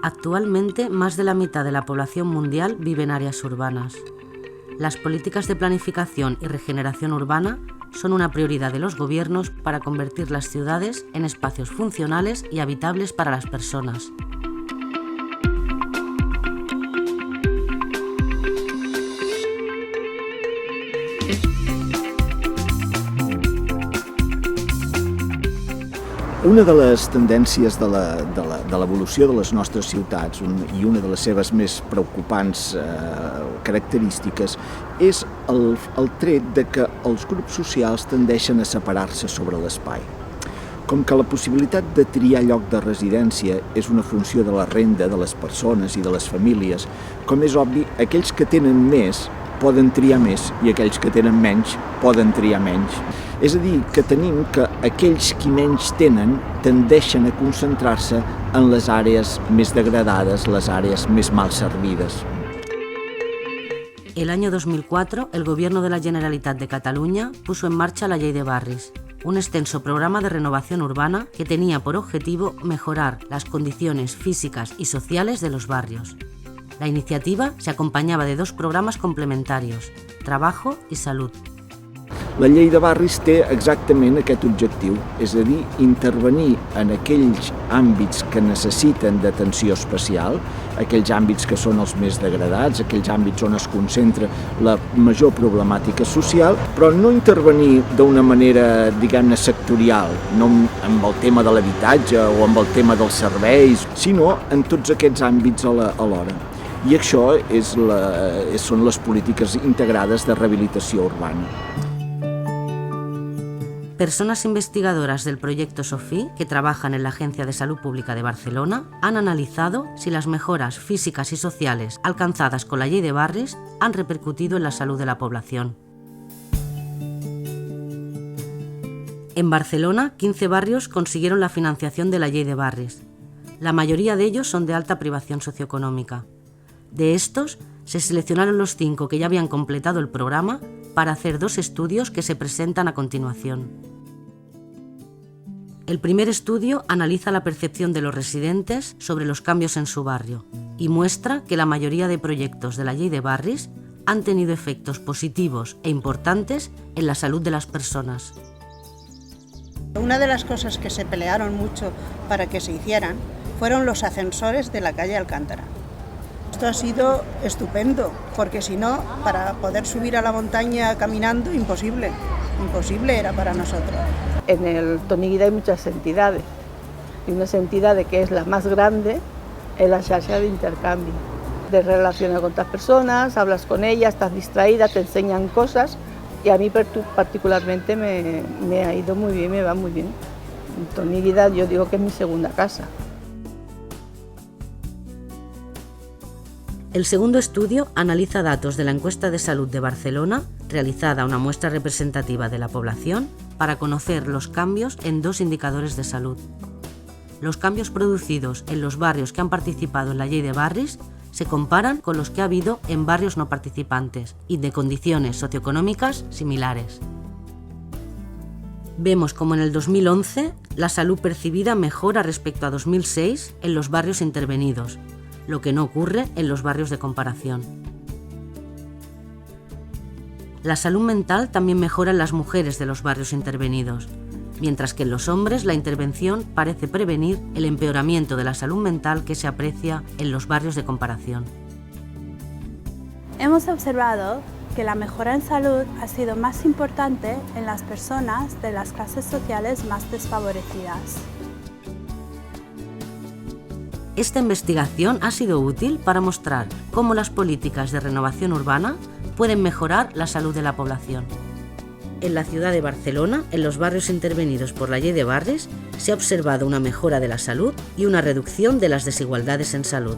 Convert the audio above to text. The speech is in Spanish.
Actualmente, más de la mitad de la población mundial vive en áreas urbanas. Las políticas de planificación y regeneración urbana son una prioridad de los gobiernos para convertir las ciudades en espacios funcionales y habitables para las personas. Una de les tendències de l'evolució de les nostres ciutats i una de les seves més preocupants característiques és el tret de que els grups socials tendeixen a separar-se sobre l'espai. Com que la possibilitat de triar lloc de residència és una funció de la renda de les persones i de les famílies, com és obvi, aquells que tenen més poden triar més i aquells que tenen menys poden triar menys. És a dir, que tenim que aquells qui menys tenen tendeixen a concentrar-se en les àrees més degradades, les àrees més mal servides. El año 2004, el Gobierno de la Generalitat de Cataluña puso en marcha la Llei de Barris, un extenso programa de renovación urbana que tenía por objetivo mejorar las condiciones físicas y sociales de los barrios. La iniciativa se acompañaba de dos programas complementarios, Trabajo y Salud. La llei de barris té exactament aquest objectiu, és a dir, intervenir en aquells àmbits que necessiten d'atenció especial, aquells àmbits que són els més degradats, aquells àmbits on es concentra la major problemàtica social, però no intervenir d'una manera, diguem-ne, sectorial, no amb el tema de l'habitatge o amb el tema dels serveis, sinó en tots aquests àmbits alhora. I això són les polítiques integrades de rehabilitació urbana. Personas investigadoras del proyecto SOFI, que trabajan en la Agencia de Salud Pública de Barcelona, han analizado si las mejoras físicas y sociales alcanzadas con la Llei de Barris han repercutido en la salud de la población. En Barcelona, 15 barrios consiguieron la financiación de la Llei de Barris. La mayoría de ellos son de alta privación socioeconómica. De estos, se seleccionaron los 5 que ya habían completado el programa para hacer 2 estudios que se presentan a continuación. El primer estudio analiza la percepción de los residentes sobre los cambios en su barrio y muestra que la mayoría de proyectos de la Llei de Barris han tenido efectos positivos e importantes en la salud de las personas. Una de las cosas que se pelearon mucho para que se hicieran fueron los ascensores de la calle Alcántara. Esto ha sido estupendo, porque si no, para poder subir a la montaña caminando, imposible era para nosotros. En el Toni Guida hay muchas entidades, y una entidad que es la más grande es la xarxa de intercambio. Te relacionas con otras personas, hablas con ellas, estás distraída, te enseñan cosas, y a mí particularmente me ha ido muy bien, me va muy bien. En Toni Guida yo digo que es mi segunda casa. El segundo estudio analiza datos de la encuesta de salud de Barcelona, realizada a una muestra representativa de la población, para conocer los cambios en 2 indicadores de salud. Los cambios producidos en los barrios que han participado en la Llei de Barris se comparan con los que ha habido en barrios no participantes y de condiciones socioeconómicas similares. Vemos como en el 2011 la salud percibida mejora respecto a 2006 en los barrios intervenidos, lo que no ocurre en los barrios de comparación. La salud mental también mejora en las mujeres de los barrios intervenidos, mientras que en los hombres la intervención parece prevenir el empeoramiento de la salud mental que se aprecia en los barrios de comparación. Hemos observado que la mejora en salud ha sido más importante en las personas de las clases sociales más desfavorecidas. Esta investigación ha sido útil para mostrar cómo las políticas de renovación urbana pueden mejorar la salud de la población. En la ciudad de Barcelona, en los barrios intervenidos por la Llei de Barris, se ha observado una mejora de la salud y una reducción de las desigualdades en salud.